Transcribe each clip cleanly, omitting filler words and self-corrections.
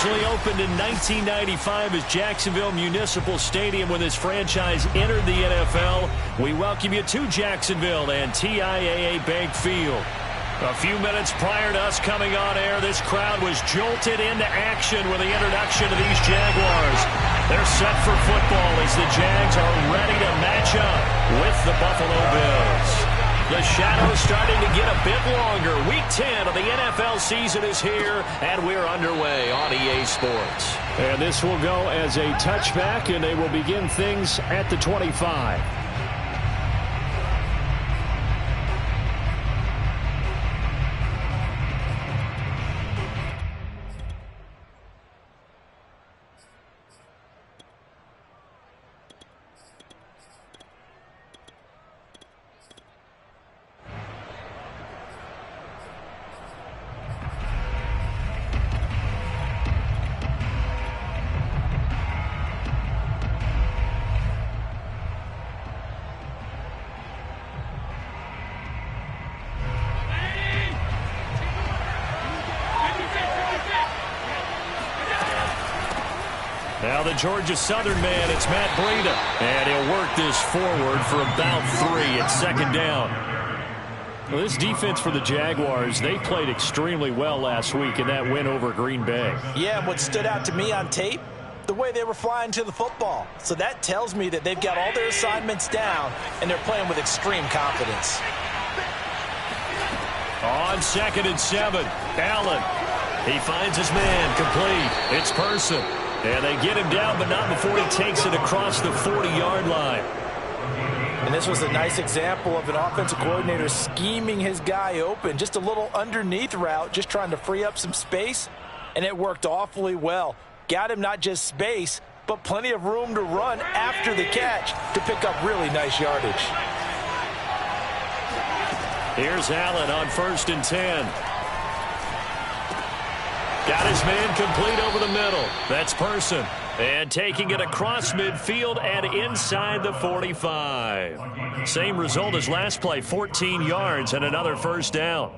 Originally opened in 1995 as Jacksonville Municipal Stadium when this franchise entered the NFL, we welcome you to Jacksonville and TIAA Bank Field. A few minutes prior to us coming on air, this crowd was jolted into action with the introduction of these Jaguars. They're set for football as the Jags are ready to match up with the Buffalo Bills. The shadow's starting to get a bit longer. Week 10 of the NFL season is here, and we're underway on EA Sports. And this will go as a touchback, and they will begin things at the 25. Now the Georgia Southern man, it's Matt Breida. And he'll work this forward for about 3. It's second down. Well, this defense for the Jaguars, they played extremely well last week in that win over Green Bay. Yeah, and what stood out to me on tape, the way they were flying to the football. So that tells me that they've got all their assignments down, and they're playing with extreme confidence. On 2nd and 7, Allen. He finds his man, complete. It's Person. And they get him down, but not before he takes it across the 40-yard line. And this was a nice example of an offensive coordinator scheming his guy open. Just a little underneath route, just trying to free up some space. And it worked awfully well. Got him not just space, but plenty of room to run after the catch to pick up really nice yardage. Here's Allen on 1st and 10. Got his man complete over the middle. That's Person. And taking it across midfield and inside the 45. Same result as last play, 14 yards and another first down.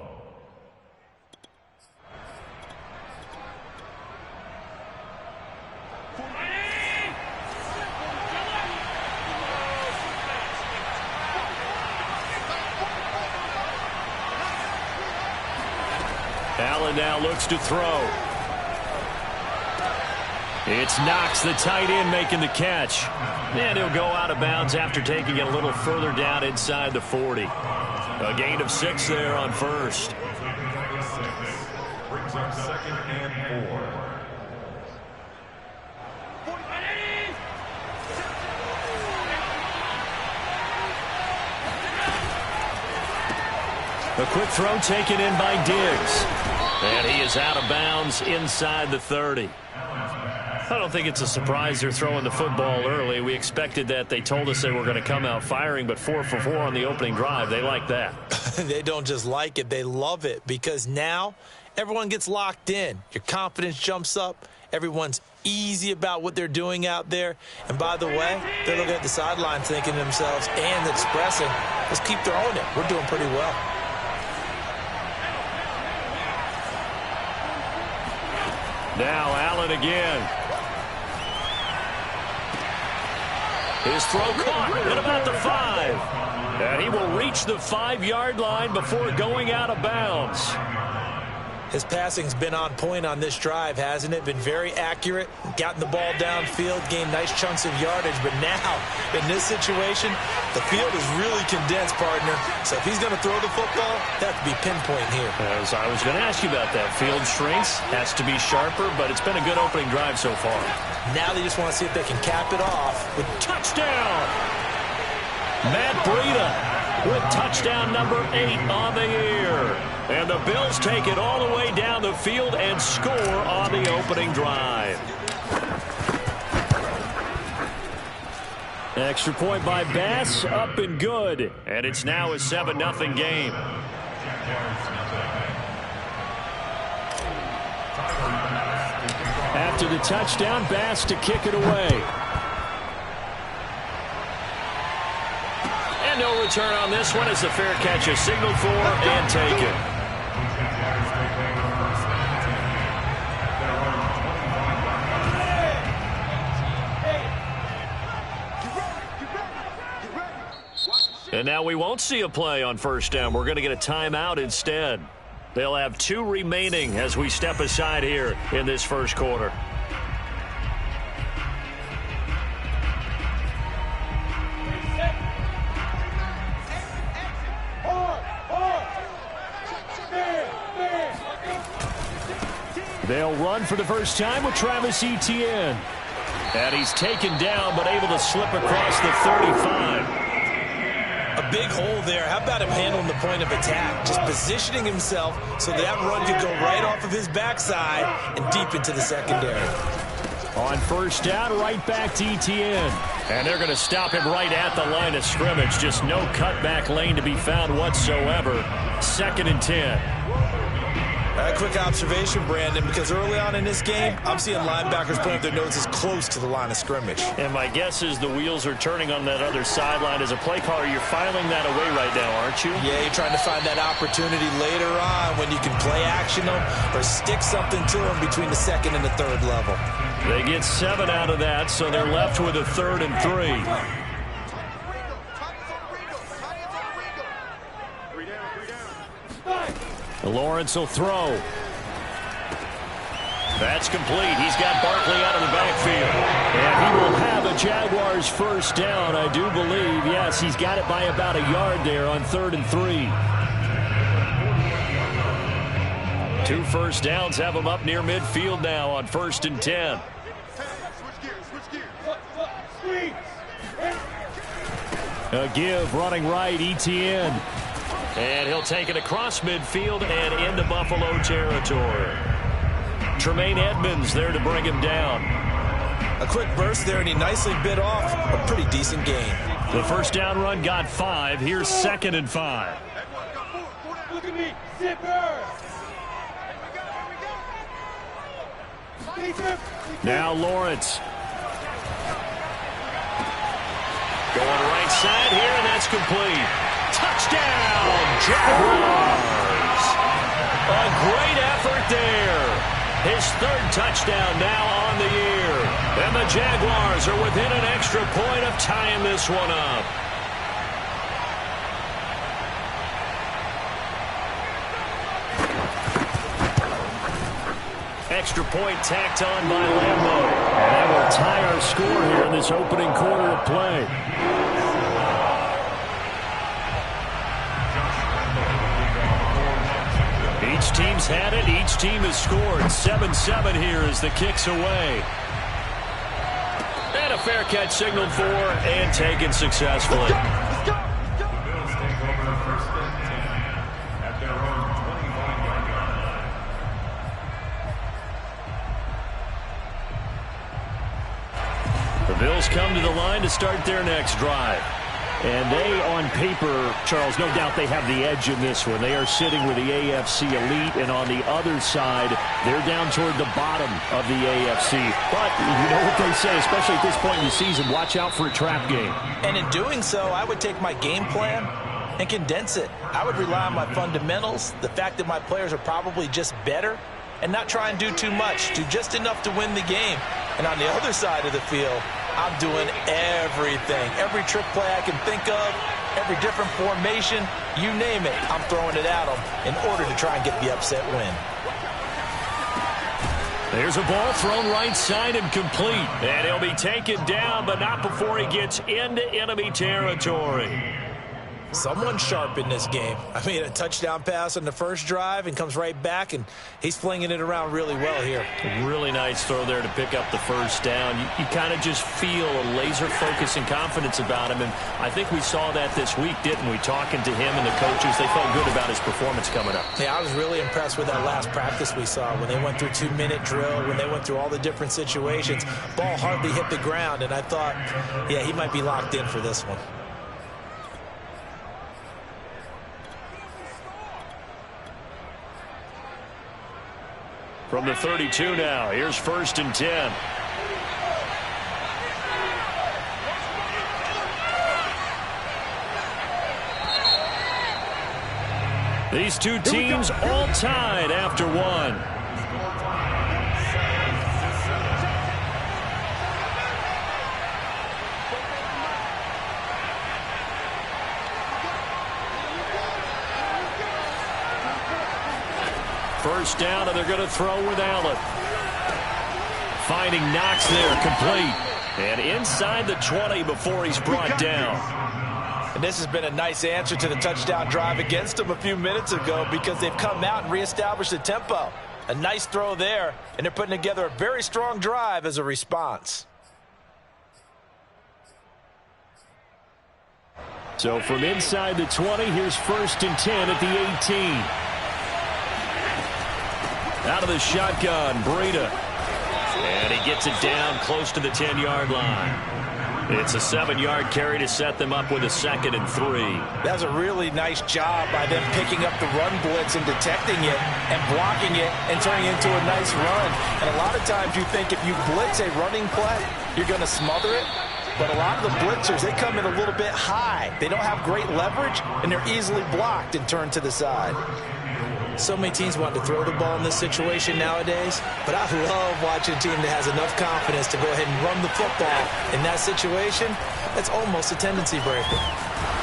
Allen now looks to throw. It's Knox, the tight end, making the catch. And he'll go out of bounds after taking it a little further down inside the 40. A gain of 6 there on first. Brings up 2nd and 4. A quick throw taken in by Diggs. And he is out of bounds inside the 30. I don't think it's a surprise they're throwing the football early. We expected that. They told us they were going to come out firing, but 4 for 4 on the opening drive. They like that. They don't just like it, they love it, because now everyone gets locked in. Your confidence jumps up. Everyone's easy about what they're doing out there. And by the way, they're looking at the sideline thinking to themselves and expressing, let's keep throwing it. We're doing pretty well. Now Allen again. His throw caught at about the 5. And he will reach the 5-yard line before going out of bounds. His passing's been on point on this drive, hasn't it? Been very accurate, gotten the ball downfield, gained nice chunks of yardage. But now, in this situation, the field is really condensed, partner. So if he's going to throw the football, that could be pinpoint here. As I was going to ask you about that. Field shrinks, has to be sharper, but it's been a good opening drive so far. Now they just want to see if they can cap it off with touchdown. Matt Breida with touchdown number 8 on the year. And the Bills take it all the way down the field and score on the opening drive. Extra point by Bass, up and good. And it's now a 7-0 game. After the touchdown, Bass to kick it away. And no return on this one as the fair catch is signaled for and taken. And now we won't see a play on first down. We're going to get a timeout instead. They'll have 2 remaining as we step aside here in this first quarter. They'll run for the first time with Travis Etienne. And he's taken down but able to slip across the 35. A big hole there. How about him handling the point of attack? Just positioning himself so that run could go right off of his backside and deep into the secondary. On first down, right back to Etienne. And they're going to stop him right at the line of scrimmage. Just no cutback lane to be found whatsoever. 2nd and 10. A quick observation, Brandon, because early on in this game, I'm seeing linebackers putting their noses close to the line of scrimmage. And my guess is the wheels are turning on that other sideline. As a play caller, you're filing that away right now, aren't you? Yeah, you're trying to find that opportunity later on when you can play action them or stick something to them between the 2nd and the 3rd level. They get 7 out of that, so they're left with a 3rd and 3. Lawrence will throw. That's complete. He's got Barkley out of the backfield. And he will have a Jaguars first down, I do believe. Yes, he's got it by about a yard there on 3rd and 3. 2 first downs have him up near midfield now on 1st and 10. A give running right, Etienne. And he'll take it across midfield and into Buffalo territory. Tremaine Edmonds there to bring him down. A quick burst there, and he nicely bit off a pretty decent gain. The first down run got 5. Here's 2nd and 5. Look at me, zipper. Now Lawrence. Going right side here, and that's complete. Touchdown, Jaguars! A great effort there. His 3rd touchdown now on the year. And the Jaguars are within an extra point of tying this one up. Extra point tacked on by Lambeau. And that will tie our score here in this opening quarter of play. Each team's had it. Each team has scored. 7-7 here as the kick's away. And a fair catch signaled for and taken successfully. The Bills take over first and 10 at their own 25-yard line. The Bills come to the line to start their next drive. And they, on paper, Charles, no doubt they have the edge in this one. They are sitting with the AFC elite, and on the other side, they're down toward the bottom of the AFC. But you know what they say, especially at this point in the season, watch out for a trap game. And in doing so, I would take my game plan and condense it. I would rely on my fundamentals, the fact that my players are probably just better, and not try and do too much, do just enough to win the game. And on the other side of the field, I'm doing everything. Every trick play I can think of, every different formation, you name it, I'm throwing it at them in order to try and get the upset win. There's a ball thrown right side and complete. And he'll be taken down, but not before he gets into enemy territory. Someone sharp in this game. I mean, a touchdown pass on the first drive and comes right back, and he's flinging it around really well here. Really nice throw there to pick up the first down. You kind of just feel a laser focus and confidence about him, and I think we saw that this week, didn't we? Talking to him and the coaches, they felt good about his performance coming up. Yeah, I was really impressed with that last practice we saw when they went through 2-minute drill, when they went through all the different situations. Ball hardly hit the ground, and I thought, yeah, he might be locked in for this one. From the 32 now, here's 1st and 10. These two teams all tied after one. First down, and they're going to throw with Allen. Finding Knox there, complete. And inside the 20 before he's brought down. And this has been a nice answer to the touchdown drive against them a few minutes ago because they've come out and reestablished the tempo. A nice throw there, and they're putting together a very strong drive as a response. So from inside the 20, here's 1st and 10 at the 18. Out of the shotgun, Breida. And he gets it down close to the 10-yard line. It's a 7-yard carry to set them up with a 2nd and 3. That's a really nice job by them picking up the run blitz and detecting it and blocking it and turning it into a nice run. And a lot of times you think if you blitz a running play, you're going to smother it. But a lot of the blitzers, they come in a little bit high. They don't have great leverage, and they're easily blocked and turned to the side. So many teams want to throw the ball in this situation nowadays, but I love watching a team that has enough confidence to go ahead and run the football in that situation. That's almost a tendency breaker.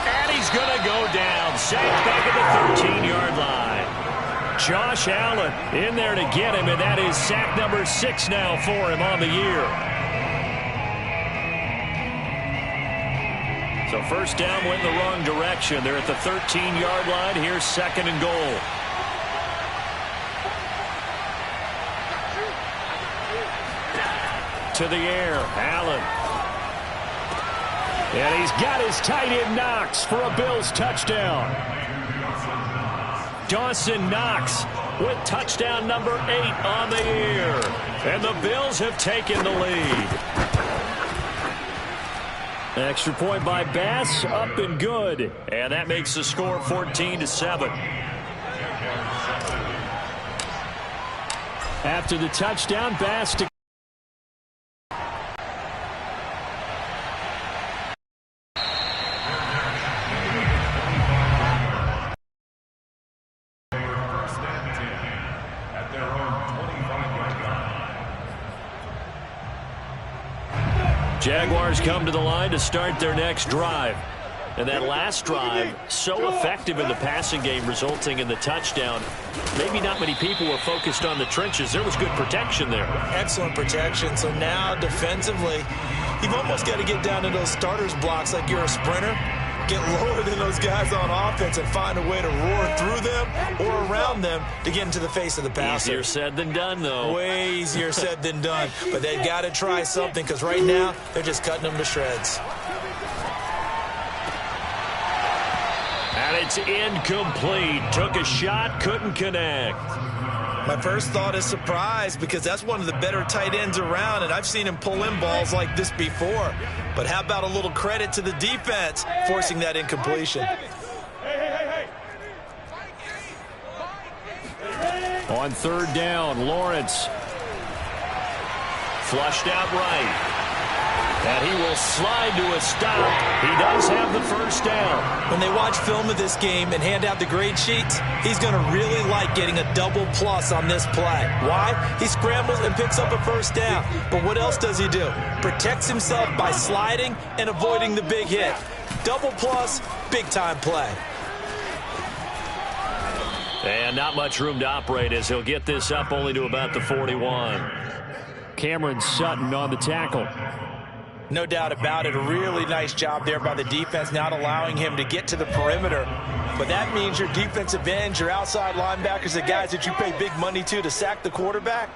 And he's going to go down. Sacked back at the 13-yard line. Josh Allen in there to get him, and that is sack number 6 now for him on the year. So first down went in the wrong direction. They're at the 13-yard line. Here's 2nd and goal. To the air, Allen. And he's got his tight end Knox for a Bills touchdown. Dawson Knox with touchdown number 8 on the year. And the Bills have taken the lead. Extra point by Bass, up and good. And that makes the score 14-7. After the touchdown, Bass to Jaguars come to the line to start their next drive. And that last drive, so effective in the passing game, resulting in the touchdown. Maybe not many people were focused on the trenches. There was good protection there. Excellent protection. So now defensively, you've almost got to get down to those starters blocks like you're a sprinter. Get lower than those guys on offense and find a way to roar through them or around them to get into the face of the passer. Easier said than done, though. Way easier said than done. But they've got to try something because right now they're just cutting them to shreds. And it's incomplete. Took a shot, couldn't connect. My first thought is surprise because that's one of the better tight ends around, and I've seen him pull in balls like this before. But how about a little credit to the defense forcing that incompletion? On 3rd down, Lawrence. Flushed out right. And he will slide to a stop. He does have the first down. When they watch film of this game and hand out the grade sheets, he's going to really like getting a double plus on this play. Why? He scrambles and picks up a first down. But what else does he do? Protects himself by sliding and avoiding the big hit. Double plus, big-time play. And not much room to operate as he'll get this up only to about the 41. Cameron Sutton on the tackle. No doubt about it. A really nice job there by the defense, not allowing him to get to the perimeter. But that means your defensive ends, your outside linebackers, the guys that you pay big money to sack the quarterback,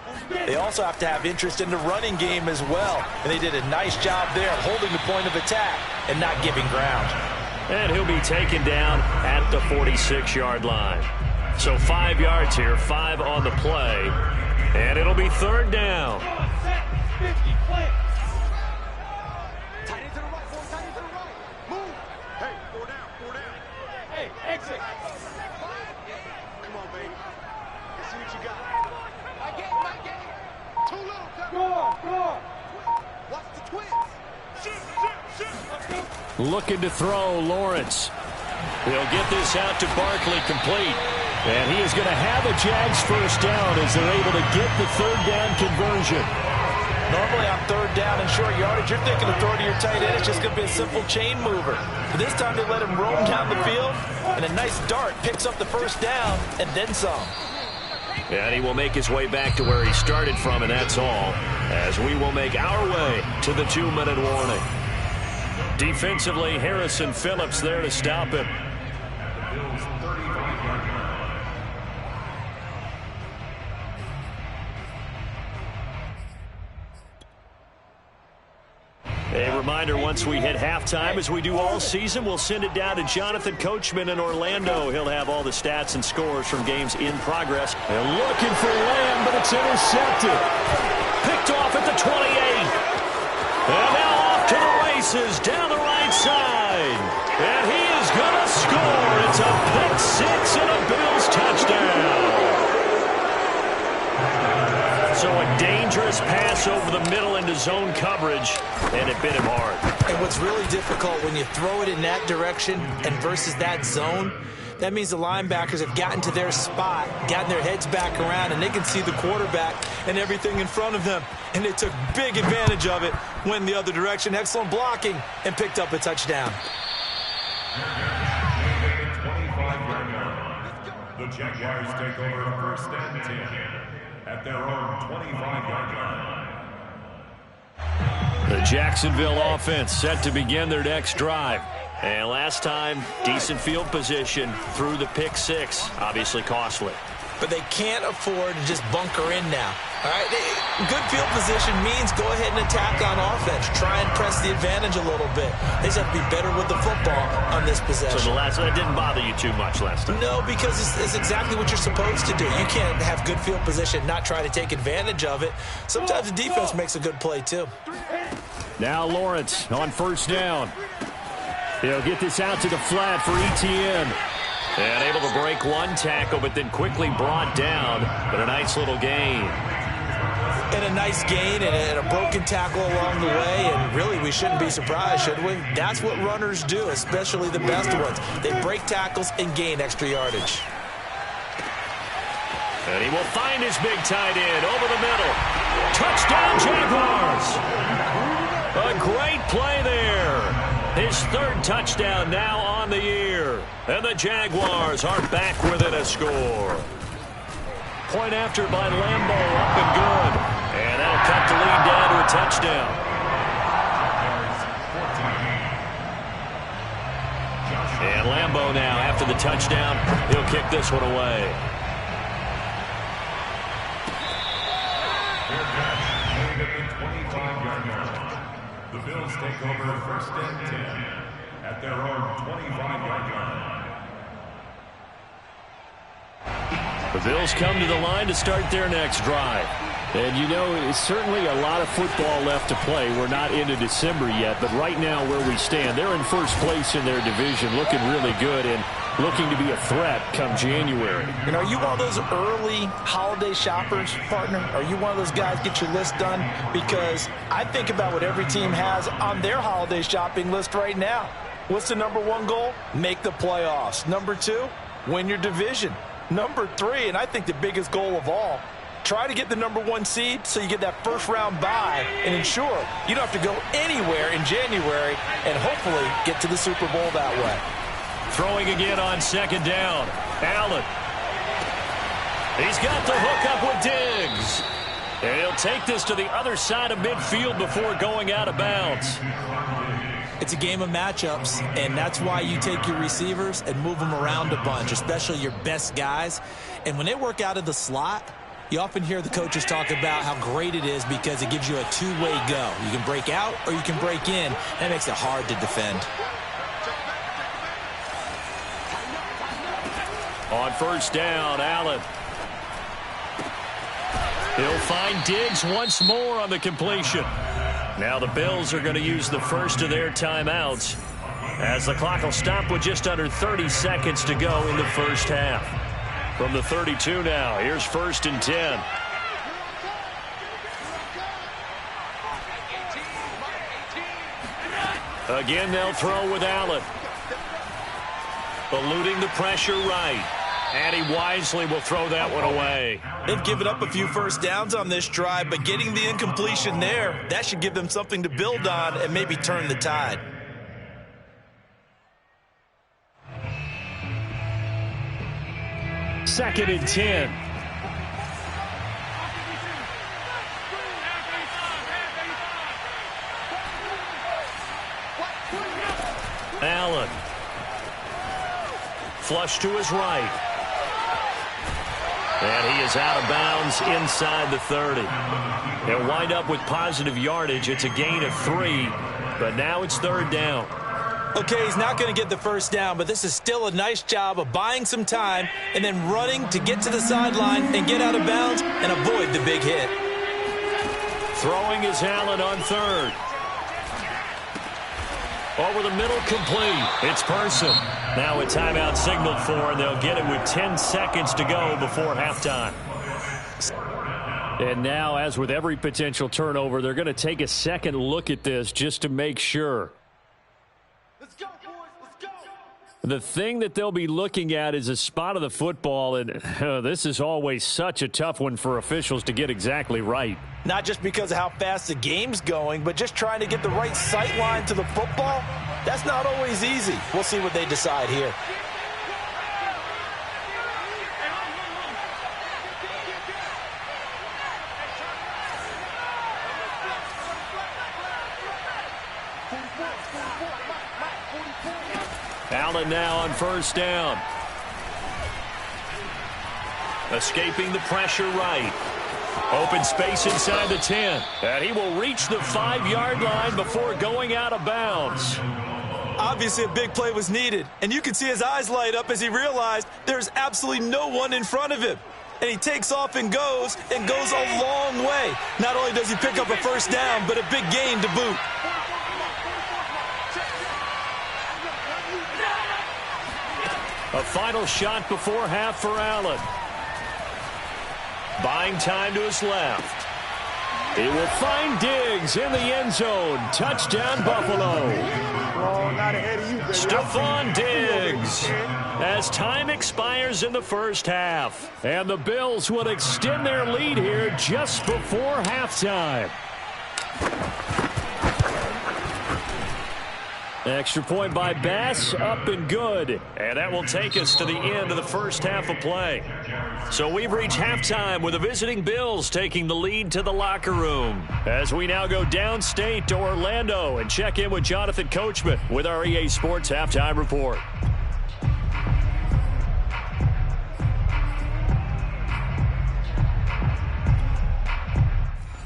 they also have to have interest in the running game as well. And they did a nice job there holding the point of attack and not giving ground. And he'll be taken down at the 46-yard line. So 5 yards here, 5 on the play. And it'll be 3rd down. Looking to throw, Lawrence. He'll get this out to Barkley, complete. And he is going to have a Jags first down as they're able to get the 3rd down conversion. Normally on 3rd down and short yardage, you're thinking to throw to your tight end. It's just going to be a simple chain mover. But this time they let him roam down the field, and a nice dart picks up the first down and then some. And he will make his way back to where he started from, and that's all, as we will make our way to the 2-minute warning. Defensively, Harrison Phillips there to stop him. A reminder, once we hit halftime, as we do all season, we'll send it down to Jonathan Coachman in Orlando. He'll have all the stats and scores from games in progress. They're looking for Lamb, but it's intercepted. Picked off at the 28. And now off to the races down the right side. And he is going to score. It's a pick six and a Bills touchdown. So a dangerous pass over the middle into zone coverage, and it bit him hard. And what's really difficult when you throw it in that direction and versus that zone, that means the linebackers have gotten to their spot, gotten their heads back around, and they can see the quarterback and everything in front of them. And they took big advantage of it, went the other direction, excellent blocking, and picked up a touchdown. The Jaguars take over first and 10 at their own 25-yard line. The Jacksonville offense set to begin their next drive. And last time, decent field position through the pick six. Obviously costly. But they can't afford to just bunker in now. All right, good field position means go ahead and attack on offense. Try and press the advantage a little bit. They just have to be better with the football on this possession. So that didn't bother you too much last time? No, because it's exactly what you're supposed to do. You can't have good field position, not try to take advantage of it. Sometimes the defense makes a good play too. Now Lawrence on first down. He'll get this out to the flat for Etienne. And able to break one tackle, but then quickly brought down. But a nice little gain. And a nice gain and a broken tackle along the way. And really, we shouldn't be surprised, should we? That's what runners do, especially the best ones. They break tackles and gain extra yardage. And he will find his big tight end over the middle. Touchdown, Jaguars! A great play there. His third touchdown now on the year. And the Jaguars are back within a score. Point after by Lambo, up and good. And that'll cut the lead down to a touchdown. And Lambo now, after the touchdown, he'll kick this one away. The Bills take over first and 10 at their own 25-yard line. The Bills come to the line to start their next drive. And you know, it's certainly a lot of football left to play. We're not into December yet, but right now where we stand, they're in first place in their division, looking really good and looking to be a threat come January. And are you one of those early holiday shoppers, partner? Are you one of those guys get your list done? Because I think about what every team has on their holiday shopping list right now. What's the number one goal? Make the playoffs. Number two, win your division. Number three, and I think the biggest goal of all, try to get the number one seed so you get that first round bye and ensure you don't have to go anywhere in January and hopefully get to the Super Bowl that way. Throwing again on second down. Allen. He's got the hook up with Diggs. And he'll take this to the other side of midfield before going out of bounds. It's a game of matchups, and that's why you take your receivers and move them around a bunch, especially your best guys. And when they work out of the slot, you often hear the coaches talk about how great it is because it gives you a two-way go. You can break out or you can break in. That makes it hard to defend. On first down, Allen. He'll find Diggs once more on the completion. Now the Bills are going to use the first of their timeouts as the clock will stop with just under 30 seconds to go in the first half. From the 32 now, here's first and 10. Again, they'll throw with Allen. Eluding the pressure right. And he wisely will throw that one away. They've given up a few first downs on this drive, but getting the incompletion there, that should give them something to build on and maybe turn the tide. Second and 10. Flush to his right. And he is out of bounds inside the 30. They'll wind up with positive yardage. It's a gain of 3, but now it's 3rd down. Okay, he's not going to get the first down, but this is still a nice job of buying some time and then running to get to the sideline and get out of bounds and avoid the big hit. Throwing is Allen on 3rd. Over the middle, complete. It's Person. Now a timeout signaled for, and they'll get it with 10 seconds to go before halftime. And now, as with every potential turnover, they're going to take a second look at this just to make sure. Let's go, boys. Let's go. The thing that they'll be looking at is a spot of the football, and this is always such a tough one for officials to get exactly right. Not just because of how fast the game's going, but just trying to get the right sight line to the football. That's not always easy. We'll see what they decide here. Allen now on 1st down. Escaping the pressure right. Open space inside the 10. And he will reach the 5-yard line before going out of bounds. Obviously, a big play was needed, and you can see his eyes light up as he realized there's absolutely no one in front of him. And he takes off and goes a long way. Not only does he pick up a first down, but a big gain to boot. A final shot before half for Allen. Buying time to his left. He will find Diggs in the end zone. Touchdown, Buffalo. Stephon Diggs. As time expires in the first half. And the Bills will extend their lead here just before halftime. Extra point by Bass, up and good. And that will take us to the end of the first half of play. So we've reached halftime with the visiting Bills taking the lead to the locker room. As we now go downstate to Orlando and check in with Jonathan Coachman with our EA Sports Halftime Report.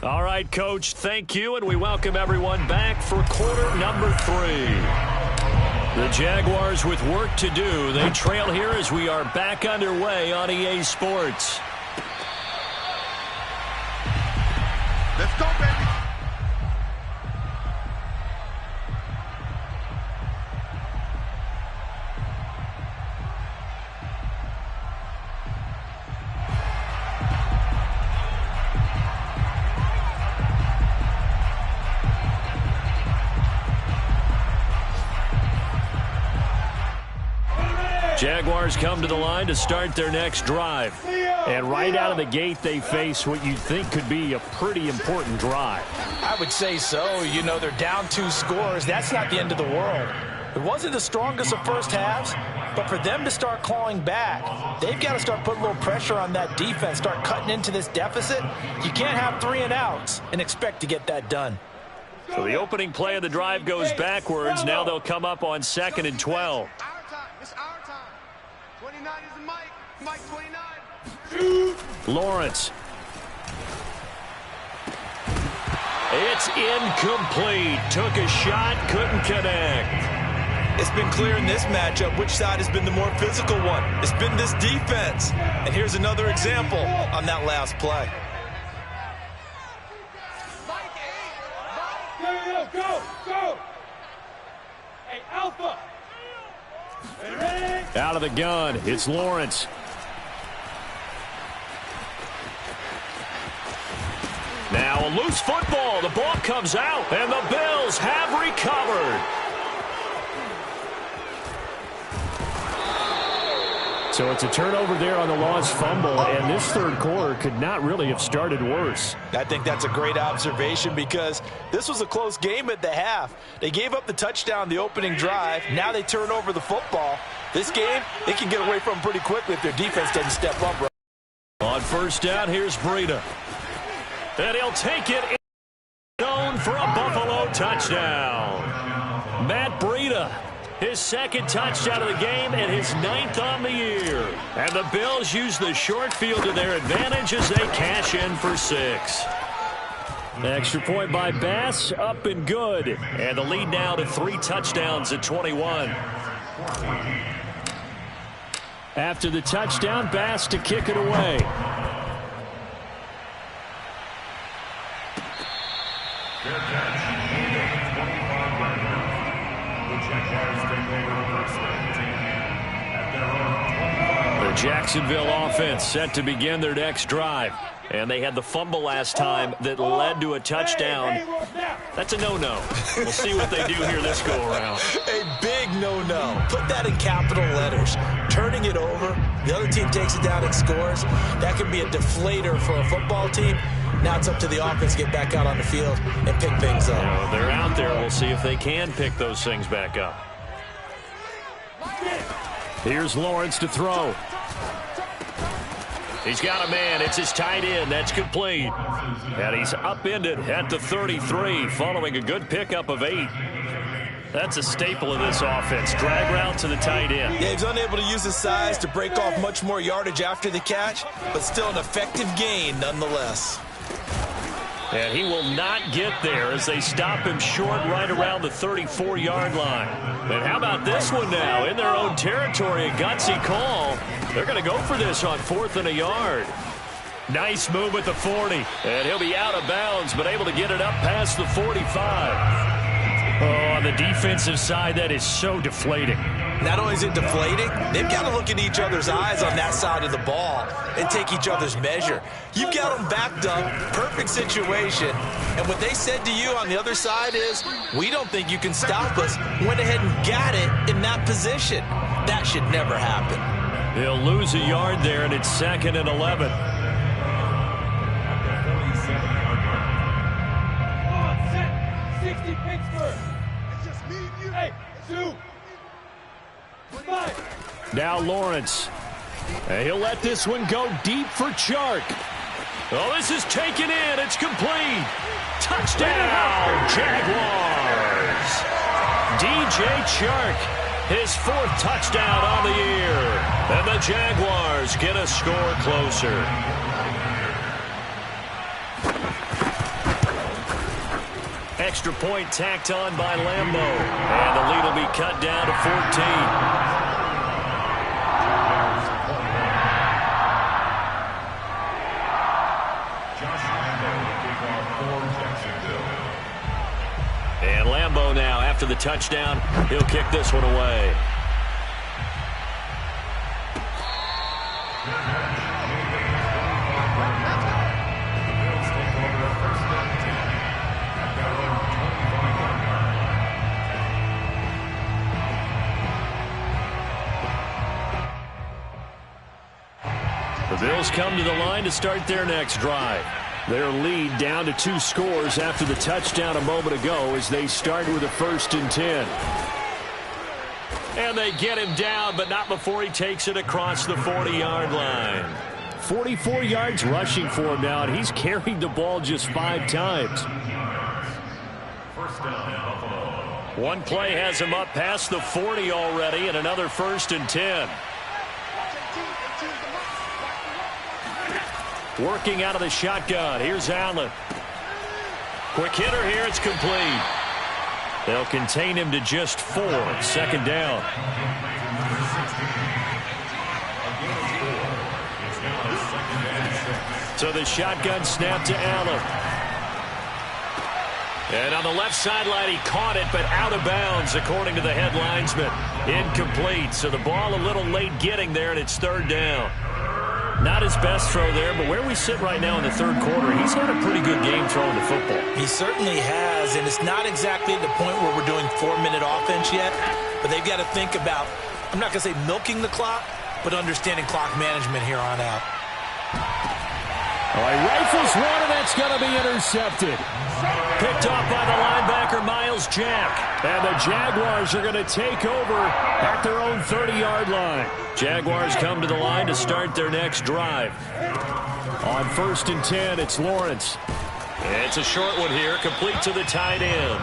All right, Coach, thank you, and we welcome everyone back for quarter number 3. The Jaguars with work to do. They trail here as we are back underway on EA Sports. Let's go, baby. Jaguars come to the line to start their next drive. And right out of the gate, they face what you think could be a pretty important drive. I would say so. You know, they're down 2 scores. That's not the end of the world. It wasn't the strongest of first halves, but for them to start clawing back, they've got to start putting a little pressure on that defense, start cutting into this deficit. You can't have 3 and outs and expect to get that done. So the opening play of the drive goes backwards. Now they'll come up on 2nd and 12. It's our time. 29 is the mic. Mike 29. Lawrence. It's incomplete. Took a shot, couldn't connect. It's been clear in this matchup which side has been the more physical one. It's been this defense. And here's another example on that last play. Go. Hey, Alpha. Out of the gun, it's Lawrence. Now a loose football. The ball comes out, and the Bills have recovered. So it's a turnover there on the lost fumble, and this third quarter could not really have started worse. I think that's a great observation because this was a close game at the half. They gave up the touchdown the opening drive. Now they turn over the football. This game, they can get away from them pretty quickly if their defense doesn't step up. Right? On first down, here's Breida. And he'll take it in zone for a Buffalo touchdown. Matt Breida His second touchdown of the game and his 9th on the year. And the Bills use the short field to their advantage as they cash in for 6. Extra point by Bass, up and good. And the lead now to 3 touchdowns at 21. After the touchdown, Bass to kick it away. The Jacksonville offense set to begin their next drive. And they had the fumble last time that led to a touchdown. That's a no-no. We'll see what they do here this go-around. A big no-no. Put that in capital letters. Turning it over, the other team takes it down and scores. That could be a deflator for a football team. Now it's up to the offense to get back out on the field and pick things up. Well, they're out there. We'll see if they can pick those things back up. Here's Lawrence to throw. He's got a man. It's his tight end. That's complete. And he's upended at the 33 following a good pickup of 8. That's a staple of this offense. Drag route to the tight end. Yeah, he's unable to use his size to break off much more yardage after the catch, but still an effective gain nonetheless. And he will not get there as they stop him short right around the 34-yard line. And how about this one now? In their own territory, a gutsy call. They're going to go for this on 4th and a yard. Nice move at the 40. And he'll be out of bounds, but able to get it up past the 45. Oh, on the defensive side, that is so deflating. Not only is it deflating, they've got to look in each other's eyes on that side of the ball and take each other's measure. You've got them backed up, perfect situation, and what they said to you on the other side is, we don't think you can stop us. Went ahead and got it in that position. That should never happen. He'll lose a yard there, and it's 2nd and 11. Now Lawrence. And he'll let this one go deep for Chark. Oh, this is taken in. It's complete. Touchdown, Jaguars. DJ Chark, his 4th touchdown on the year. And the Jaguars get a score closer. Extra point tacked on by Lambo. And the lead will be cut down to 14. And Lambo now, after the touchdown, he'll kick this one away. The Bills come to the line to start their next drive. Their lead down to 2 scores after the touchdown a moment ago as they start with a 1st and 10. And they get him down, but not before he takes it across the 40-yard line. 44 yards rushing for him now, and he's carried the ball just 5 times. One play has him up past the 40 already, and another 1st and 10. Working out of the shotgun. Here's Allen. Quick hitter here. It's complete. They'll contain him to just 4. 2nd down. So the shotgun snap to Allen. And on the left sideline, he caught it, but out of bounds, according to the head linesman. Incomplete. So the ball a little late getting there, and it's 3rd down. Not his best throw there, but where we sit right now in the 3rd quarter, he's had a pretty good game throwing the football. He certainly has, and it's not exactly at the point where we're doing 4-minute offense yet, but they've got to think about, I'm not going to say milking the clock, but understanding clock management here on out. All right, rifles one, and that's going to be intercepted. Picked off by the linebacker, Miles Jack. And the Jaguars are going to take over at their own 30-yard line. Jaguars come to the line to start their next drive. On 1st and 10, it's Lawrence. It's a short one here, complete to the tight end.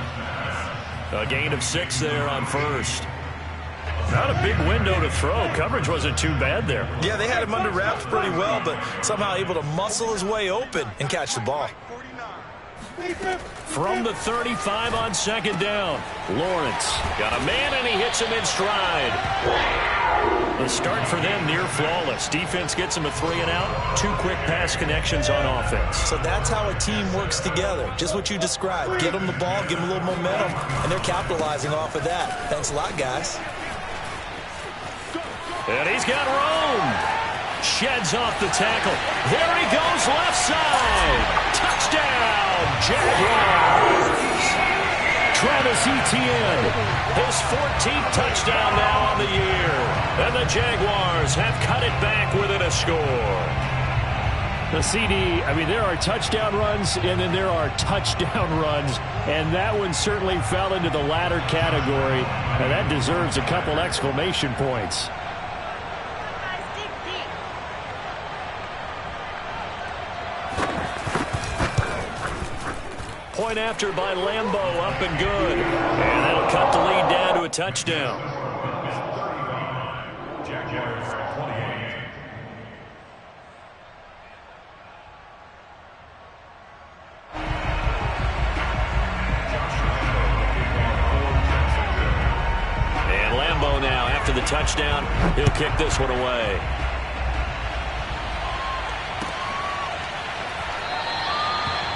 A gain of 6 there on 1st. Not a big window to throw. Coverage wasn't too bad there. Yeah, they had him under wraps pretty well, but somehow able to muscle his way open and catch the ball. From the 35 on second down, Lawrence got a man, and he hits him in stride. The start for them near flawless. Defense gets him a 3 and out. 2 quick pass connections on offense. So that's how a team works together. Just what you described. Give them the ball, give them a little momentum, and they're capitalizing off of that. Thanks a lot, guys. And he's got room. Sheds off the tackle. There he goes, left side. Touchdown, Jaguars. Travis Etienne, his 14th touchdown now on the year. And the Jaguars have cut it back within a score. The CD, I mean, there are touchdown runs, and then there are touchdown runs. And that one certainly fell into the latter category. And that deserves a couple exclamation points. Point after by Lambeau, up and good. And that'll cut the lead down to a touchdown. Jaguars 28. And Lambeau now, after the touchdown, he'll kick this one away.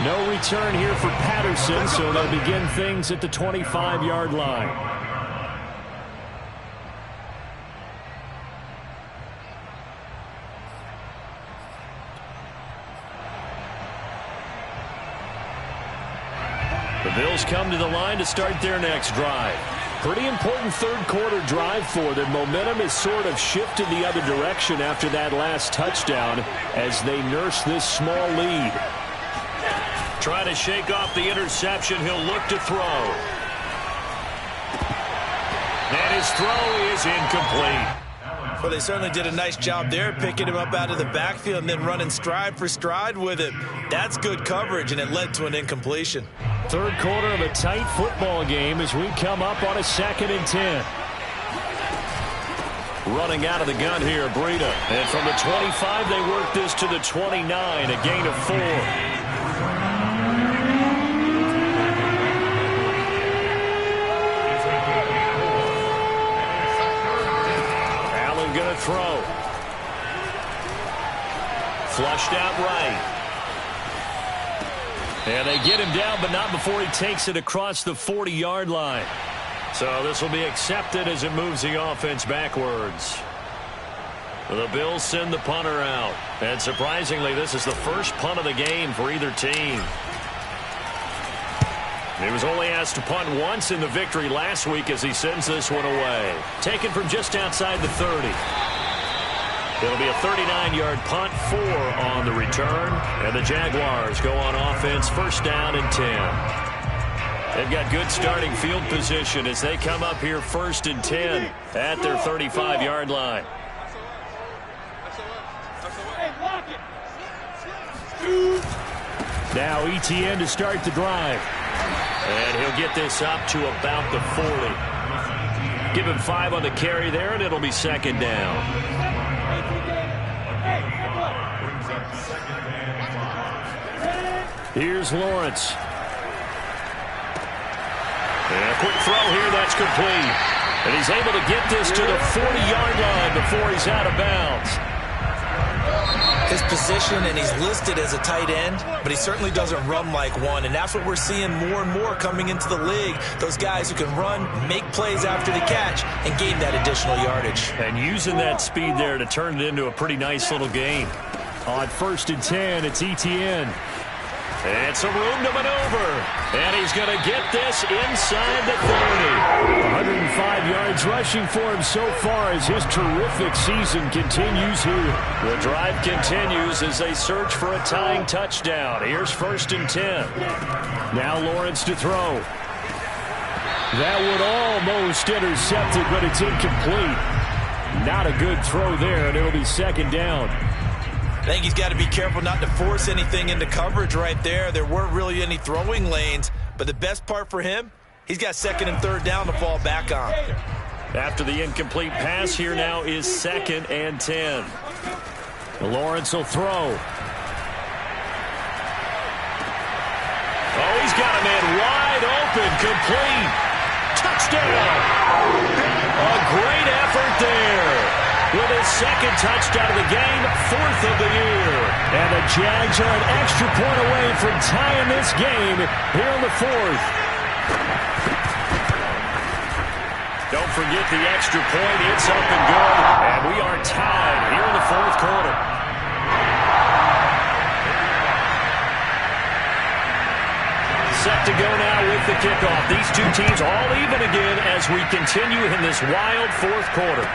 No return here for Patterson, so they'll begin things at the 25-yard line. The Bills come to the line to start their next drive. Pretty important third-quarter drive for them. Momentum has sort of shifted the other direction after that last touchdown as they nurse this small lead. Trying to shake off the interception. He'll look to throw. And his throw is incomplete. Well, they certainly did a nice job there, picking him up out of the backfield and then running stride for stride with him. That's good coverage, and it led to an incompletion. Third quarter of a tight football game as we come up on a 2nd and 10. Running out of the gun here, Breida. And from the 25, they work this to the 29, a gain of 4. Going to throw. Flushed out right. And they get him down, but not before he takes it across the 40-yard line. So this will be accepted as it moves the offense backwards. The Bills send the punter out. And surprisingly, this is the first punt of the game for either team. He was only asked to punt once in the victory last week as he sends this one away. Taken from just outside the 30. It'll be a 39-yard punt, 4 on the return. And the Jaguars go on offense, first down and 10. They've got good starting field position as they come up here first and 10 at their 35-yard line. Now Etienne to start the drive. And he'll get this up to about the 40. Give him 5 on the carry there, and it'll be second down. Here's Lawrence. And a quick throw here, that's complete. And he's able to get this to the 40-yard line before he's out of bounds. His position, and he's listed as a tight end, but he certainly doesn't run like one, and that's what we're seeing more and more coming into the league. Those guys who can run, make plays after the catch, and gain that additional yardage. And using that speed there to turn it into a pretty nice little game. On first and 10, it's Etienne. And some room to maneuver. And he's going to get this inside the 30. 105 yards rushing for him so far as his terrific season continues here. The drive continues as they search for a tying touchdown. Here's first and 10. Now Lawrence to throw. That would almost intercept it, but it's incomplete. Not a good throw there, and it'll be second down. I think he's got to be careful not to force anything into coverage right there. There weren't really any throwing lanes, but the best part for him, he's got second and third down to fall back on. After the incomplete pass, here now is 2nd and 10. Lawrence will throw. Oh, he's got a man wide open, complete. Touchdown. A great effort there. With his 2nd touchdown of the game, 4th of the year. And the Jags are an extra point away from tying this game here in the 4th. Don't forget the extra point. It's up and good. And we are tied here in the 4th quarter. Set to go now with the kickoff. These two teams all even again as we continue in this wild 4th quarter.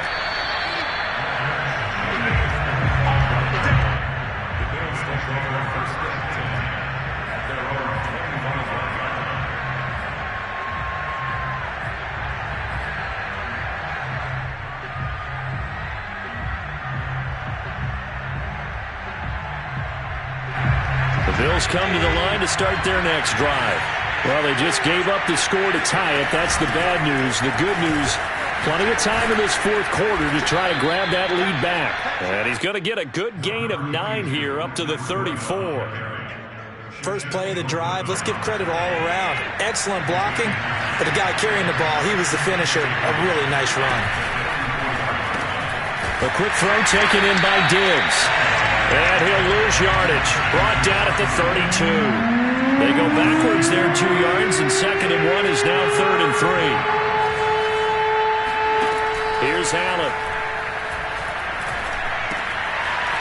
Bills come to the line to start their next drive. Well, they just gave up the score to tie it. That's the bad news. The good news, plenty of time in this 4th quarter to try to grab that lead back. And he's going to get a good gain of 9 here up to the 34. First play of the drive, let's give credit all around. Excellent blocking, but the guy carrying the ball, he was the finisher. A really nice run. A quick throw taken in by Diggs. And he'll lose yardage. Brought down at the 32. They go backwards there 2 yards, and 2nd and 1 is now 3rd and 3. Here's Allen.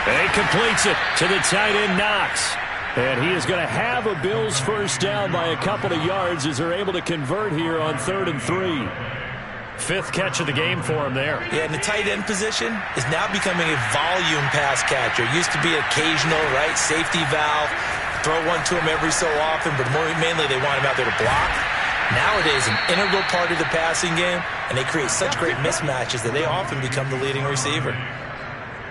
And he completes it to the tight end, Knox. And he is going to have a Bills first down by a couple of yards as they're able to convert here on 3rd and 3. 5th catch of the game for him there. Yeah, and the tight end position is now becoming a volume pass catcher. Used to be occasional, right, safety valve. Throw one to him every so often, but mainly they want him out there to block. Nowadays, an integral part of the passing game, and they create such great mismatches that they often become the leading receiver.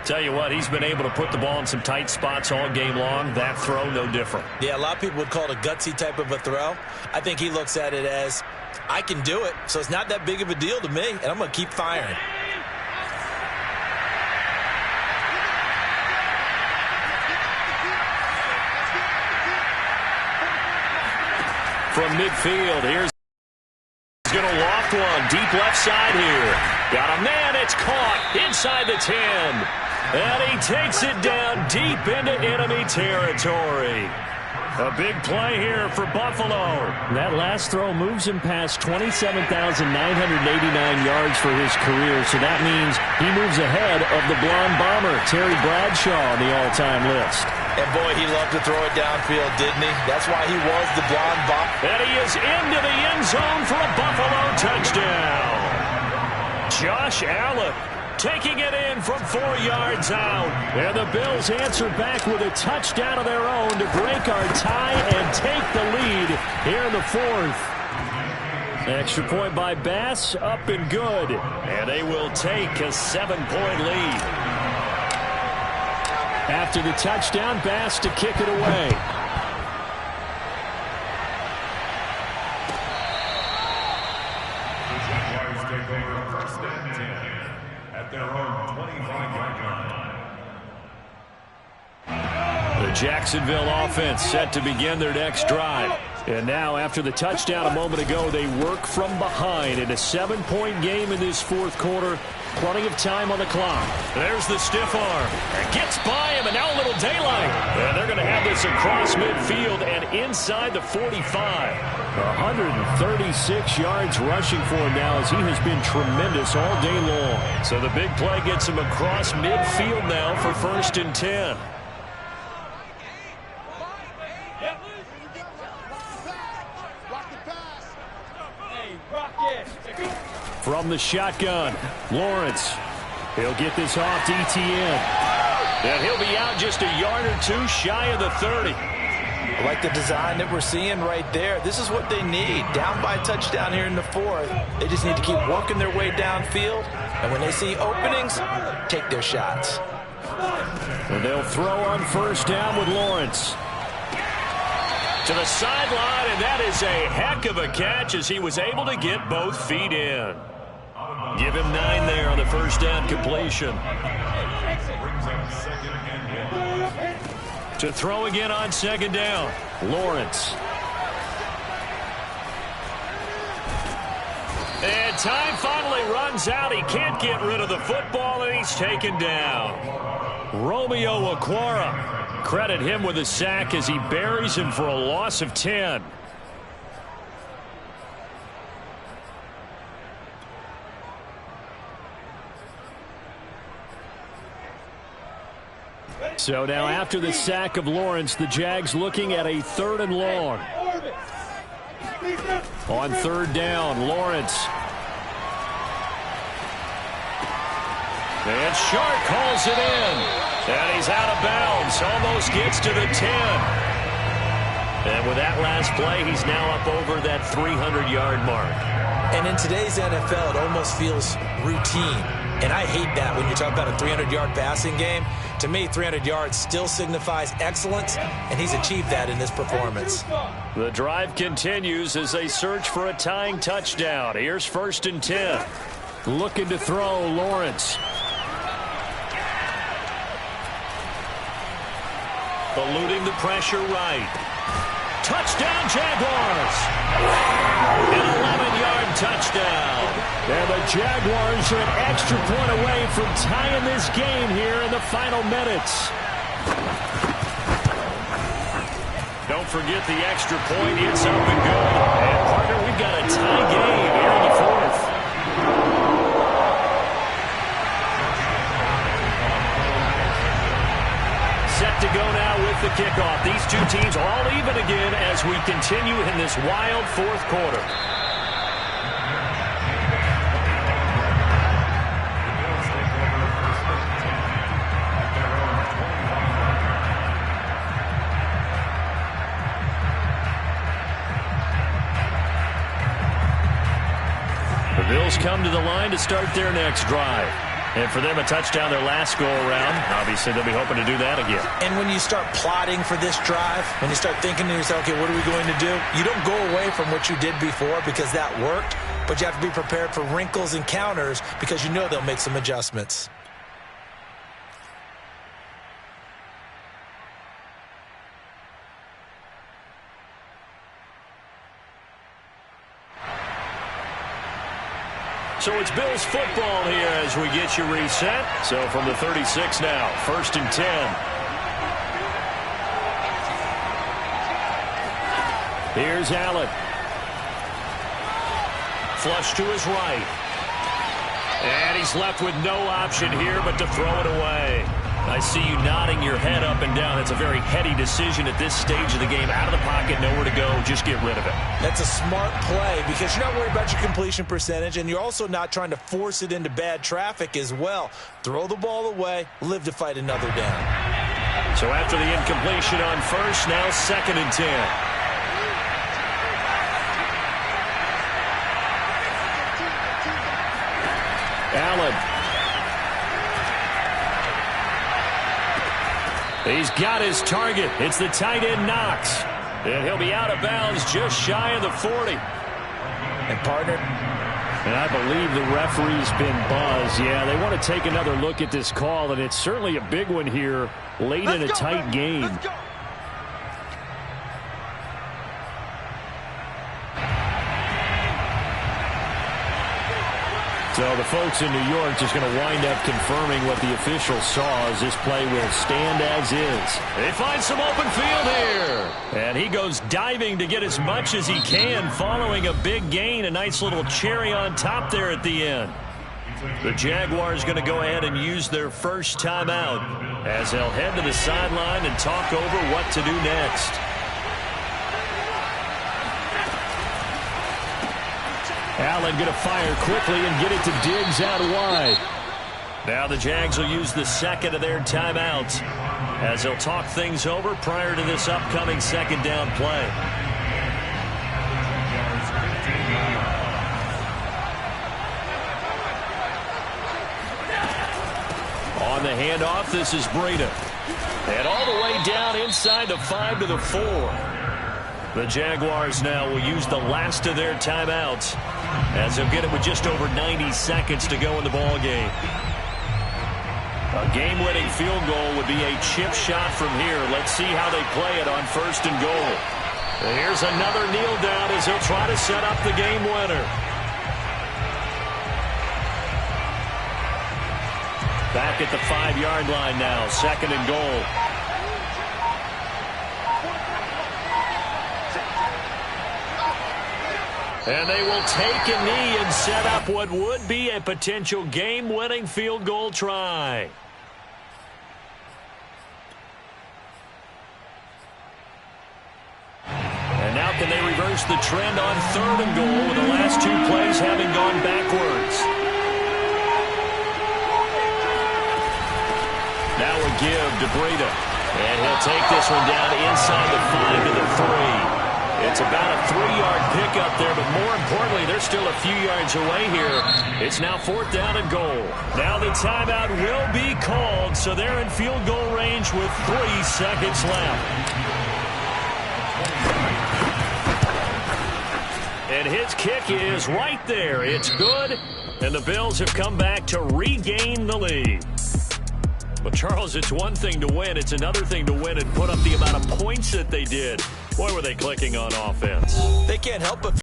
Tell you what, he's been able to put the ball in some tight spots all game long. That throw, no different. Yeah, a lot of people would call it a gutsy type of a throw. I think he looks at it as, I can do it, so it's not that big of a deal to me, and I'm going to keep firing. From midfield, he's going to loft one. Deep left side here. Got a man, it's caught inside the 10. And he takes it down deep into enemy territory. A big play here for Buffalo. That last throw moves him past 27,989 yards for his career, so that means he moves ahead of the blonde bomber, Terry Bradshaw, on the all-time list. And boy, he loved to throw it downfield, didn't he? That's why he was the blonde bomber. And he is into the end zone for a Buffalo touchdown. Josh Allen taking it in from 4 yards out. And the Bills answer back with a touchdown of their own to break our tie and take the lead here in the 4th. Extra point by Bass, up and good. And they will take a 7-point lead. After the touchdown, Bass to kick it away. The Jacksonville offense set to begin their next drive. And now, after the touchdown a moment ago, they work from behind in a 7-point game in this 4th quarter. Plenty of time on the clock. There's the stiff arm. It gets by him, and now a little daylight. And they're going to have this across midfield and inside the 45. 136 yards rushing for him now as he has been tremendous all day long. So the big play gets him across midfield now for 1st and 10. From the shotgun, Lawrence. He'll get this off to ETN. And he'll be out just a yard or two shy of the 30. I like the design that we're seeing right there. This is what they need. Down by a touchdown here in the 4th. They just need to keep working their way downfield. And when they see openings, take their shots. And they'll throw on 1st down with Lawrence. To the sideline, and that is a heck of a catch as he was able to get both feet in. Give him 9 there on the first down completion. To throw again on second down, Lawrence. And time finally runs out. He can't get rid of the football, and he's taken down. Romeo Okwara. Credit him with a sack as he buries him for a loss of 10. So now after the sack of Lawrence, the Jags looking at a 3rd and long. On 3rd down, Lawrence. And Shark calls it in. And he's out of bounds. Almost gets to the 10. And with that last play, he's now up over that 300-yard mark. And in today's NFL, it almost feels routine. And I hate that when you talk about a 300-yard passing game. To me, 300 yards still signifies excellence, and he's achieved that in this performance. The drive continues as they search for a tying touchdown. Here's 1st and 10. Looking to throw, Lawrence. Eluding the pressure right. Touchdown, Jaguars! An 11-yard touchdown. And the Jaguars are an extra point away from tying this game here in the final minutes. Don't forget the extra point. It's up and good. And, partner, we've got a tie game here in the 4th. Set to go now with the kickoff. These two teams all even again as we continue in this wild 4th quarter. The Bills come to the line to start their next drive. And for them, a touchdown their last go-around. Obviously, they'll be hoping to do that again. And when you start plotting for this drive, when you start thinking to yourself, okay, what are we going to do? You don't go away from what you did before because that worked, but you have to be prepared for wrinkles and counters because you know they'll make some adjustments. So it's Bills football here as we get you reset. So from the 36 now, 1st and 10. Here's Allen. Flush to his right. And he's left with no option here but to throw it away. I see you nodding your head up and down. It's a very heady decision at this stage of the game. Out of the pocket, nowhere to go. Just get rid of it. That's a smart play because you're not worried about your completion percentage, and you're also not trying to force it into bad traffic as well. Throw the ball away, live to fight another down. So after the incompletion on 1st, now 2nd and 10. Allen. He's got his target. It's the tight end Knox. And he'll be out of bounds just shy of the 40. And partner. And I believe the referee's been buzzed. Yeah, they want to take another look at this call, and it's certainly a big one here late in a tight game. So the folks in New York just going to wind up confirming what the official saw as this play will stand as is. They find some open field here. And he goes diving to get as much as he can following a big gain. A nice little cherry on top there at the end. The Jaguars going to go ahead and use their first timeout as they'll head to the sideline and talk over what to do next. Allen going to fire quickly and get it to Diggs out wide. Now the Jags will use the second of their timeouts as they'll talk things over prior to this upcoming second down play. On the handoff, this is Breida. And all the way down inside the 5 to the 4. The Jaguars now will use the last of their timeouts as they'll get it with just over 90 seconds to go in the ball game. A game-winning field goal would be a chip shot from here. Let's see how they play it on 1st and goal. And here's another kneel down as he'll try to set up the game winner. Back at the 5-yard line now, 2nd and goal. And they will take a knee and set up what would be a potential game-winning field goal try. And now can they reverse the trend on 3rd and goal with the last 2 plays having gone backwards? Now a give to Breida. And he'll take this one down inside the 5 to the 3. It's about a 3-yard pickup there, but more importantly, they're still a few yards away here. It's now 4th down and goal. Now the timeout will be called, so they're in field goal range with 3 seconds left. And his kick is right there. It's good, and the Bills have come back to regain the lead. But, Charles, it's one thing to win. It's another thing to win and put up the amount of points that they did. Boy, were they clicking on offense. They can't help but